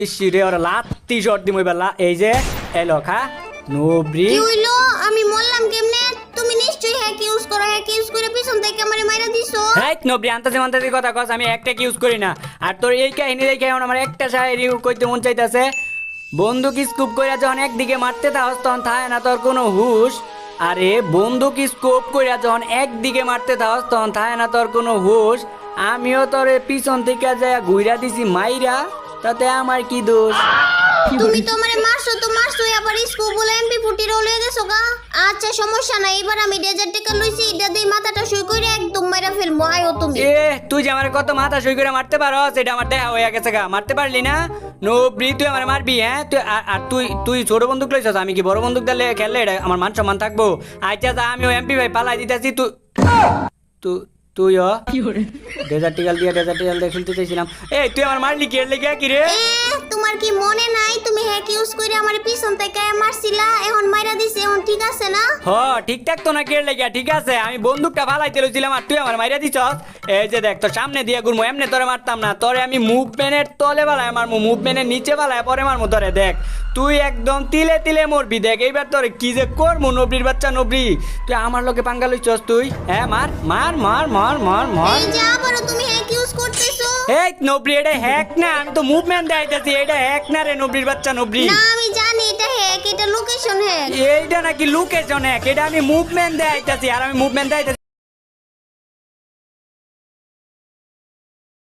ইসিরে ওরা লাত্তি শট দিমই বেলা এই যে এলো খা নবরি কি হইলো আমি মরলাম কেমনে তুমি নিশ্চয়ই হ্যাক ইউজ করো হ্যাক ইউজ করে পিছন থেকে আমারে মাইরা দিছো হেই নবরি আনতাছে মানতাছে কথা কস আমি একটা ইউজ করি না আর তোর এই কাহিনী দেখে এখন আমার একটা শায়েরি কইতে মন চাইতাছে বন্দুক স্কুপ কইরা যখন একদিকে মারতে থাকস তখন থাকে না তোর কোনো হুশ আরে বন্দুক স্কোপ কইরা যখন একদিকে মারতে থাকস তখন থাকে না তোর কোনো হুশ আমিও তোর পিছন থেকে যায় ঘুইরা দিছি মাইরা তাতে আমার কি দোষ তুমি তো আমারে মারছো তো মারছো আবার স্কুপ বলে এমপি ফুটি রলে গেছো গা আচ্ছা সমস্যা নাই এবার আমি ডেজার্ট টেকা লইছি এটা দিয়ে মাথাটা শুই কইরা একদম মাইরা ফেলবো আয়ো তুমি এ তুই যে আমার কত মাথা সই করে মারতে পারস এটা আমার দেখা হয়ে গেছে গা মারতে পারলি না নবরি তুই আমার মারবি হ্যাঁ তুই আর তুই তুই ছোট বন্দুক লইছস আমি কি বড় বন্দুক দিলে খেললে এটা আমার মান সম্মান থাকবো আচ্ছা যা আমি এমপি ভাই পালাই দিতেছি তুই তুইও ডেজার্ট টিকাল দিয়ে খেলতে চাইছিলাম এই তুই আমার মারলি কি এর লেগে কি রে এ তোমার কি মনে নাই তুমি হ্যাক ইউজ করে আমারে পিছন থেকে মারছিলা এখন মাইরা দিছে এখন ঠিক আছে না হ ঠিকঠাক তো না কেড়ে লেগে ঠিক আছে আমি বন্দুকটা ফালাইতে লইছিলাম আর তুই আমার মাইরা দিছস এই যে দেখ তোর সামনে দিয়ে ঘুরমু এমনি তোরে মারতাম না তোরে আমি মুভমেন্টের তলে বালায় মারমু মুভমেন্টের নিচে বালায় পরে মারমু তোরে দেখ তুই একদম তিলে তিলে মরবি দেখ এইবার তোরে কি যে করমু নবরির বাচ্চা নবরি তুই আমার লোকে পাঙ্গা লইছস তুই হ্যাঁ মার মার মার মার মার মার এই যে আবারও তুমি হ্যাক ইউজ করতেছো এই নবরি এটা হ্যাক না আমি তো মুভমেন্ট দেখাইতেছি এটা হ্যাক না রে নবরির বাচ্চা নবরি না আমি জানি এটা হ্যাক এটা লোকেশন হ্যাক এইটা নাকি লোকেশন হ্যাক এটা আমি মুভমেন্ট দেখাইতেছি আর আমি মুভমেন্ট দেখাইতেছি